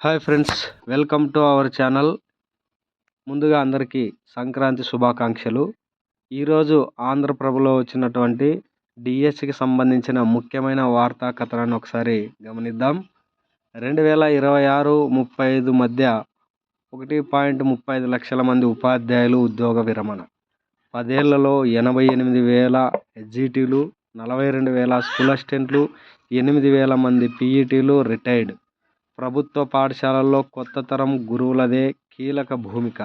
Hi friends, welcome to our channel. ముందుగా అందరికీ సంక్రాంతి శుభాకాంక్షలు. ఈరోజు ఆంధ్రప్రభలో వచ్చినటువంటి డిఎస్సికి సంబంధించిన ముఖ్యమైన వార్తా కథనాన్ని ఒకసారి గమనిద్దాం. 2026-35 మధ్య 1.35 లక్షల మంది ఉపాధ్యాయులు ఉద్యోగ విరమణ, 10 ఏళ్లలో 88,000 ఎస్జిటిలు, 42,000 స్కూల్ అసిస్టెంట్లు, 8,000 మంది పిఈటీలు రిటైర్డ్. ప్రభుత్వ పాఠశాలల్లో కొత్త తరం గురువులదే కీలక భూమిక.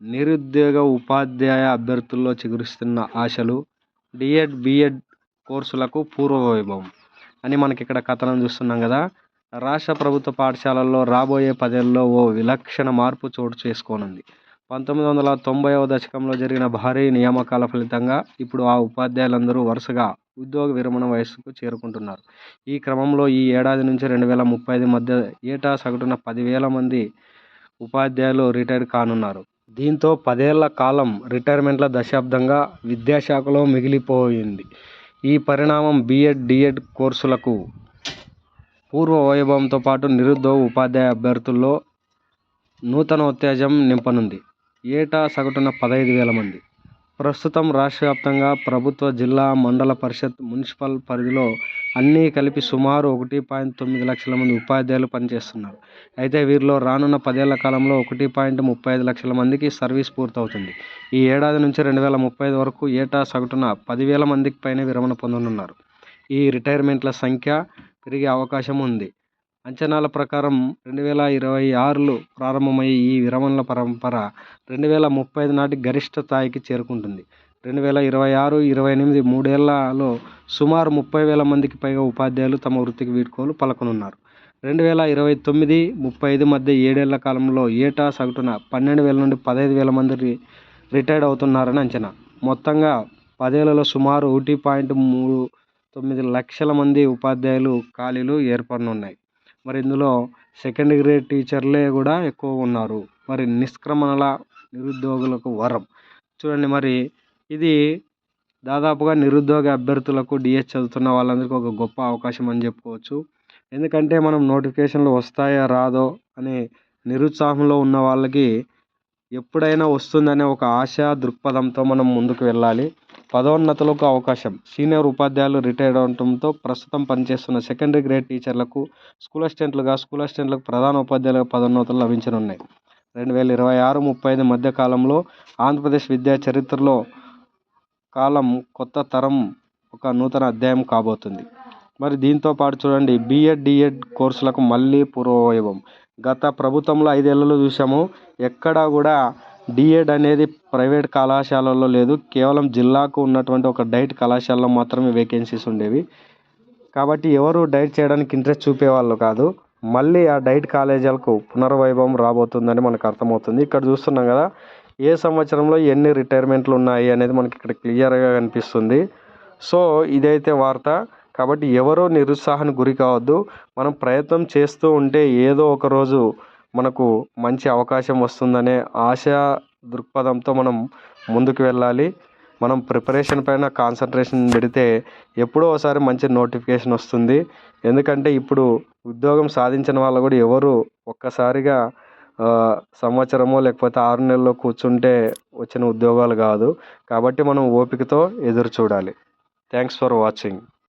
నిరుద్యోగ ఉపాధ్యాయ అభ్యర్థుల్లో చిగురిస్తున్న ఆశలు. డిఎడ్, బిఎడ్ కోర్సులకు పూర్వవైభవం అని మనకి ఇక్కడ కథనం చూస్తున్నాం కదా. రాష్ట్ర ప్రభుత్వ పాఠశాలల్లో రాబోయే 10 ఏళ్లలో ఓ విలక్షణ మార్పు చోటు చేసుకోనుంది. 1990వ దశకంలో జరిగిన భారీ నియామకాల ఫలితంగా ఇప్పుడు ఆ ఉపాధ్యాయులందరూ వరుసగా ఉద్యోగ విరమణ వయస్సుకు చేరుకుంటున్నారు. ఈ క్రమంలో ఈ ఏడాది నుంచి 2035 మధ్య ఏటా సగటున 10,000 మంది ఉపాధ్యాయులు రిటైర్ కానున్నారు. దీంతో 10 ఏళ్ల కాలం రిటైర్మెంట్ల దశాబ్దంగా విద్యాశాఖలో మిగిలిపోయింది. ఈ పరిణామం బిఎడ్, డిఎడ్ కోర్సులకు పూర్వ వైభవంతో పాటు నిరుద్యోగ ఉపాధ్యాయ అభ్యర్థుల్లో నూతనోత్తేజం నింపనుంది. ఏటా సగటున 15,000 మంది. ప్రస్తుతం రాష్ట్ర వ్యాప్తంగా ప్రభుత్వ, జిల్లా, మండల పరిషత్, మున్సిపల్ పరిధిలో అన్నీ కలిపి సుమారు 1.9 లక్షల మంది ఉపాధ్యాయులు పనిచేస్తున్నారు. అయితే వీరిలో రానున్న 10 ఏళ్ల కాలంలో 1.35 లక్షల మందికి సర్వీస్ పూర్తవుతుంది. ఈ ఏడాది నుంచి 2035 వరకు ఏటా సగటున 10,000 మందికి పైనే విరమణ పొందనున్నారు. ఈ రిటైర్మెంట్ల సంఖ్య పెరిగే అవకాశం ఉంది. అంచనాల ప్రకారం 2026లో ప్రారంభమయ్యే ఈ విరమణల పరంపర 2035 నాటి గరిష్ట స్థాయికి చేరుకుంటుంది. 2026-28 మూడేళ్లలో సుమారు 30,000 మందికి పైగా ఉపాధ్యాయులు తమ వృత్తికి వీడ్కోలు పలకనున్నారు. 2029-35 మధ్య 7 ఏళ్ల కాలంలో ఏటా సగటున 12,000 నుండి 15,000 మంది రిటైర్డ్ అవుతున్నారని అంచనా. మొత్తంగా 10 ఏళ్లలో సుమారు 1.39 లక్షల మంది ఉపాధ్యాయులు ఖాళీలు ఏర్పడనున్నాయి. మరి ఇందులో సెకండ్ గ్రేడ్ టీచర్లే కూడా ఎక్కువ ఉన్నారు. మరి నిష్క్రమణల నిరుద్యోగులకు వరం. చూడండి, మరి ఇది దాదాపుగా నిరుద్యోగ అభ్యర్థులకు, డిఎస్ చదువుతున్న వాళ్ళందరికీ ఒక గొప్ప అవకాశం అని చెప్పుకోవచ్చు. ఎందుకంటే మనం నోటిఫికేషన్లు వస్తాయో రాదో అనే నిరుత్సాహంలో ఉన్న వాళ్ళకి ఎప్పుడైనా వస్తుందనే ఒక ఆశా దృక్పథంతో మనం ముందుకు వెళ్ళాలి. పదోన్నతులకు అవకాశం. సీనియర్ ఉపాధ్యాయులు రిటైర్డ్ అవడంతో ప్రస్తుతం పనిచేస్తున్న సెకండరీ గ్రేడ్ టీచర్లకు, స్కూల్ అసిస్టెంట్లకు ప్రధాన ఉపాధ్యాయులుగా పదోన్నతులు లభించనున్నాయి. 2026-35 మధ్య కాలంలో ఆంధ్రప్రదేశ్ విద్యా చరిత్రలో కాలం కొత్త తరం ఒక నూతన అధ్యాయం కాబోతుంది. మరి దీంతో పాటు చూడండి, బిఎడ్, డిఎడ్ కోర్సులకు మళ్ళీ పూర్వవైభవం. గత ప్రభుత్వంలో 5 ఏళ్లలో చూసాము, ఎక్కడా కూడా డిఎడ్ అనేది ప్రైవేట్ కళాశాలల్లో లేదు. కేవలం జిల్లాకు ఉన్నటువంటి ఒక డైట్ కళాశాలలో మాత్రమే వేకెన్సీస్ ఉండేవి. కాబట్టి ఎవరు డైట్ చేయడానికి ఇంట్రెస్ట్ చూపేవాళ్ళు కాదు. మళ్ళీ ఆ డైట్ కాలేజీలకు పునర్వైభవం రాబోతుందని మనకు అర్థమవుతుంది. ఇక్కడ చూస్తున్నాం కదా, ఏ సంవత్సరంలో ఎన్ని రిటైర్మెంట్లు ఉన్నాయి అనేది మనకి ఇక్కడ క్లియర్గా కనిపిస్తుంది. సో ఇదైతే వార్త. కాబట్టి ఎవరో నిరుత్సాహానికి గురి కావద్దు. మనం ప్రయత్నం చేస్తూ ఉంటే ఏదో ఒక రోజు మనకు మంచి అవకాశం వస్తుందనే ఆశా దృక్పథంతో మనం ముందుకు వెళ్ళాలి. మనం ప్రిపరేషన్ పైన కాన్సన్ట్రేషన్ పెడితే ఎప్పుడో ఒకసారి మంచి నోటిఫికేషన్ వస్తుంది. ఎందుకంటే ఇప్పుడు ఉద్యోగం సాధించిన వాళ్ళు కూడా ఎవరు ఒక్కసారిగా సంవత్సరమో లేకపోతే 6 నెలల్లో కూర్చుంటే వచ్చిన ఉద్యోగాలు కాదు. కాబట్టి మనం ఓపికతో ఎదురు చూడాలి. Thanks for watching.